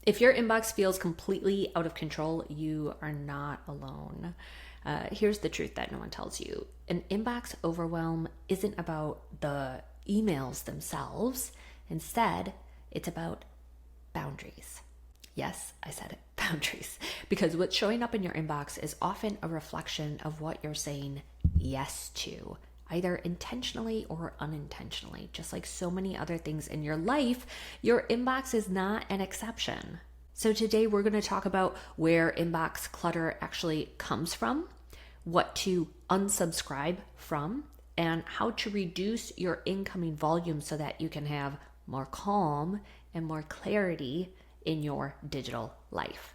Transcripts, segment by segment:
If your inbox feels completely out of control, you are not alone. Here's the truth that no one tells you: an inbox overwhelm isn't about the emails themselves. Instead, it's about boundaries. Yes, I said it, boundaries. Because what's showing up in your inbox is often a reflection of what you're saying yes to, either intentionally or unintentionally. Just like so many other things in your life, your inbox is not an exception. So today we're going to talk about where inbox clutter actually comes from, what to unsubscribe from, and how to reduce your incoming volume so that you can have more calm and more clarity in your digital life.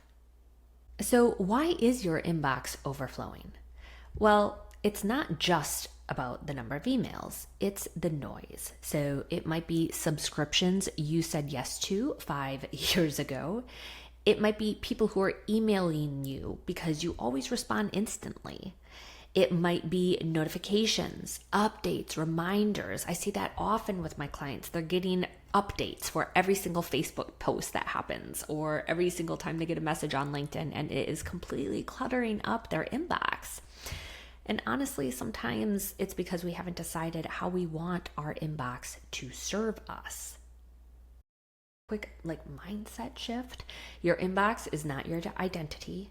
So, why is your inbox overflowing? Well, it's not just about the number of emails, it's the noise. So, it might be subscriptions you said yes to 5 years ago. It might be people who are emailing you because you always respond instantly. It might be notifications, updates, reminders. I see that often with my clients. They're getting updates for every single Facebook post that happens or every single time they get a message on LinkedIn, and it is completely cluttering up their inbox. And honestly, sometimes it's because we haven't decided how we want our inbox to serve us. Quick mindset shift. Your inbox is not your identity.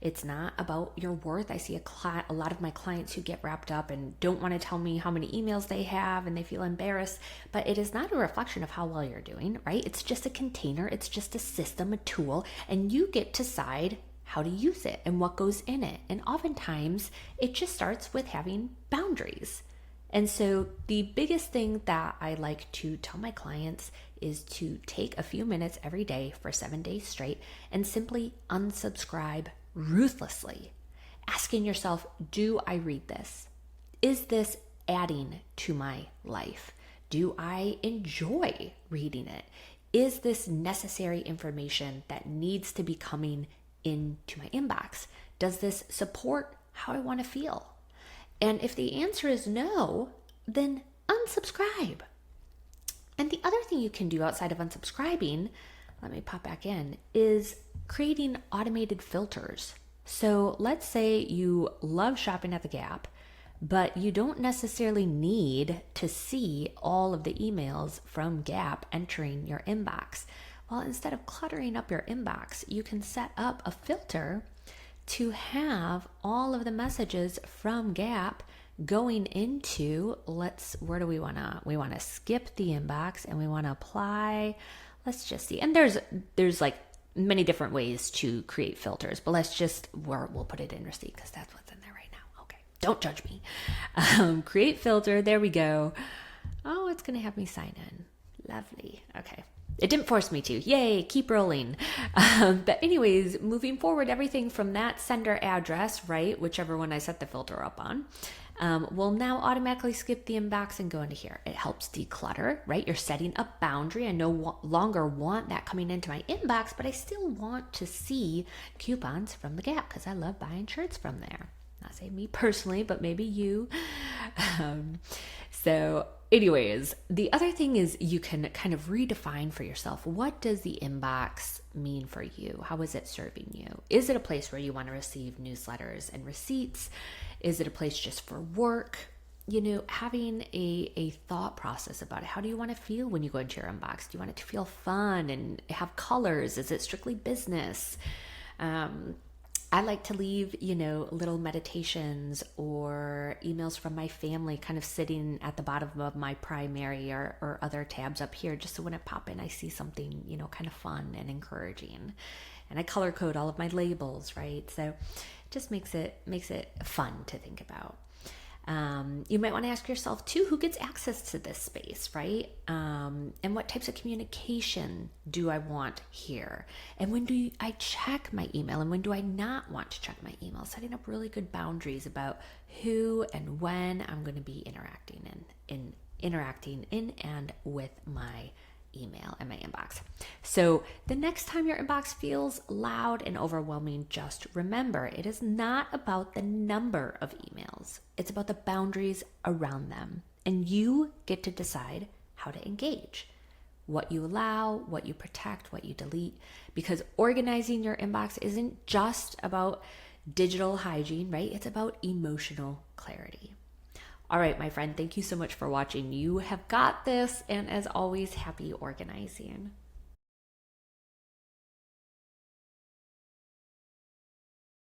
It's not about your worth. I see a lot of my clients who get wrapped up and don't want to tell me how many emails they have and they feel embarrassed, but it is not a reflection of how well you're doing, right? It's just a container. It's just a system, a tool, and you get to decide how to use it and what goes in it. And oftentimes it just starts with having boundaries. And so the biggest thing that I like to tell my clients is to take a few minutes every day for 7 days straight and simply unsubscribe ruthlessly, asking yourself, do I read this? Is this adding to my life? Do I enjoy reading it? Is this necessary information that needs to be coming into my inbox? Does this support how I want to feel? And if the answer is no, then unsubscribe. And the other thing you can do outside of unsubscribing, let me pop back in, is creating automated filters. So let's say you love shopping at the Gap, but you don't necessarily need to see all of the emails from Gap entering your inbox. Well, instead of cluttering up your inbox, you can set up a filter to have all of the messages from Gap going into, where do we want to skip the inbox and we want to apply, let's just see. And there's like many different ways to create filters, but we'll put it in receipt because that's what's in there right now. Okay, don't judge me. Create filter, there we go. Oh, it's going to have me sign in. Lovely. Okay. It didn't force me to. Yay, keep rolling. But anyways, moving forward, everything from that sender address, right, whichever one I set the filter up on, will now automatically skip the inbox and go into here. It helps declutter, right? You're setting a boundary. I no longer want that coming into my inbox, but I still want to see coupons from the Gap because I love buying shirts from there. Not saying me personally, but maybe you. So anyways, the other thing is you can kind of redefine for yourself, what does the inbox mean for you? How is it serving you? Is it a place where you want to receive newsletters and receipts? Is it a place just for work? Having a thought process about it. How do you want to feel when you go into your inbox? Do you want it to feel fun and have colors? Is it strictly business? I like to leave, little meditations or emails from my family kind of sitting at the bottom of my primary or other tabs up here, just so when I pop in, I see something, kind of fun and encouraging. And I color code all of my labels, right? So it just makes it fun to think about. You might want to ask yourself too, who gets access to this space, right? And what types of communication do I want here? And when do I check my email and when do I not want to check my email? Setting up really good boundaries about who and when I'm going to be interacting in and with my email and my inbox. So the next time your inbox feels loud and overwhelming, just remember, it is not about the number of emails. It's about the boundaries around them. And you get to decide how to engage. what you allow, what you protect, what you delete, because organizing your inbox isn't just about digital hygiene, right? It's about emotional clarity. All right, my friend, thank you so much for watching. You have got this. And as always, happy organizing.